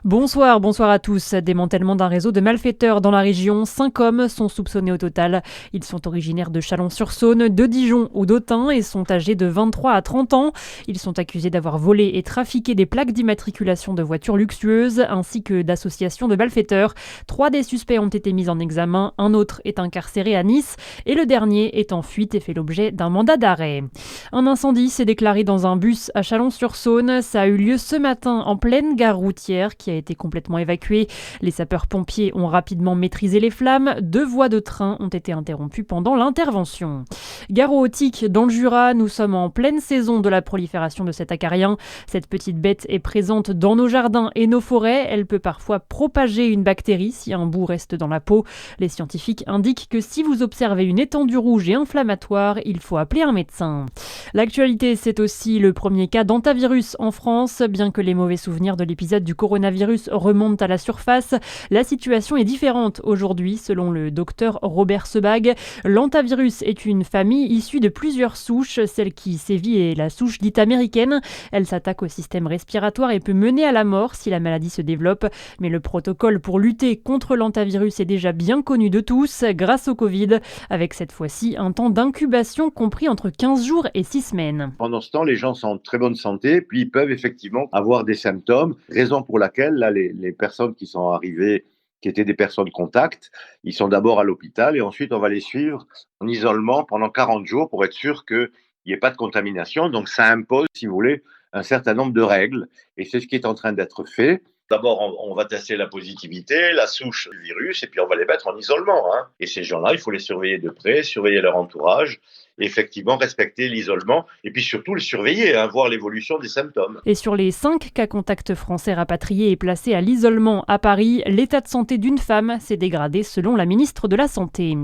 Bonsoir à tous. Démantèlement d'un réseau de malfaiteurs dans la région. 5 hommes sont soupçonnés au total. Ils sont originaires de Chalon-sur-Saône, de Dijon ou d'Autun et sont âgés de 23 à 30 ans. Ils sont accusés d'avoir volé et trafiqué des plaques d'immatriculation de voitures luxueuses ainsi que d'associations de malfaiteurs. 3 des suspects ont été mis en examen. Un autre est incarcéré à Nice et le dernier est en fuite et fait l'objet d'un mandat d'arrêt. Un incendie s'est déclaré dans un bus à Chalon-sur-Saône. Ça a eu lieu ce matin en pleine gare routière qui a été complètement évacuée. Les sapeurs-pompiers ont rapidement maîtrisé les flammes. 2 voies de train ont été interrompues pendant l'intervention. Gare aux Hauts-Tiques, dans le Jura, nous sommes en pleine saison de la prolifération de cet acarien. Cette petite bête est présente dans nos jardins et nos forêts. Elle peut parfois propager une bactérie si un bout reste dans la peau. Les scientifiques indiquent que si vous observez une étendue rouge et inflammatoire, il faut appeler un médecin. L'actualité, c'est aussi le premier cas d'hantavirus en France. Bien que les mauvais souvenirs de l'épisode du coronavirus remontent à la surface, la situation est différente aujourd'hui, selon le docteur Robert Sebag. L'hantavirus est une famille issue de plusieurs souches. Celle qui sévit est la souche dite américaine. Elle s'attaque au système respiratoire et peut mener à la mort si la maladie se développe. Mais le protocole pour lutter contre l'hantavirus est déjà bien connu de tous grâce au Covid, avec cette fois-ci un temps d'incubation compris entre 15 jours et 6 semaines. Pendant ce temps, les gens sont en très bonne santé, puis ils peuvent effectivement avoir des symptômes, raison pour laquelle là, les personnes qui sont arrivées, qui étaient des personnes contacts, ils sont d'abord à l'hôpital et ensuite on va les suivre en isolement pendant 40 jours pour être sûr qu'il n'y ait pas de contamination. Donc ça impose, si vous voulez, un certain nombre de règles et c'est ce qui est en train d'être fait. D'abord, on va tester la positivité, la souche du virus, et puis on va les mettre en isolement. Et ces gens-là, il faut les surveiller de près, surveiller leur entourage, et effectivement respecter l'isolement, et puis surtout les surveiller, voir l'évolution des symptômes. Et sur les 5 cas contacts français rapatriés et placés à l'isolement à Paris, l'état de santé d'une femme s'est dégradé selon la ministre de la Santé.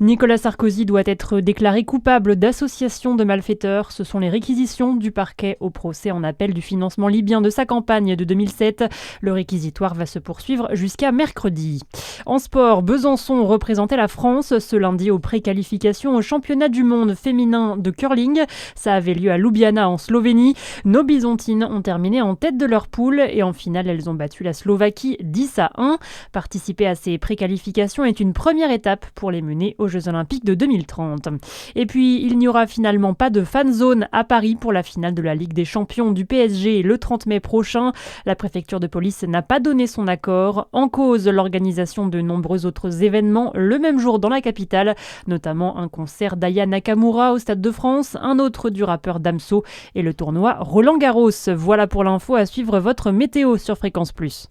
Nicolas Sarkozy doit être déclaré coupable d'association de malfaiteurs. Ce sont les réquisitions du parquet au procès en appel du financement libyen de sa campagne de 2007. Le réquisitoire va se poursuivre jusqu'à mercredi. En sport, Besançon représentait la France ce lundi aux préqualifications au championnat du monde féminin de curling. Ça avait lieu à Ljubljana en Slovénie. Nos Byzantines ont terminé en tête de leur poule et en finale, elles ont battu la Slovaquie 10-1. Participer à ces préqualifications est une première étape pour les mener aux Jeux Olympiques de 2030. Et puis, il n'y aura finalement pas de fan zone à Paris pour la finale de la Ligue des Champions du PSG le 30 mai prochain. La préfecture de police n'a pas donné son accord. En cause, l'organisation de nombreux autres événements le même jour dans la capitale, notamment un concert d'Aya Nakamura au Stade de France, un autre du rappeur Damso et le tournoi Roland Garros. Voilà pour l'info, à suivre votre météo sur Fréquence Plus.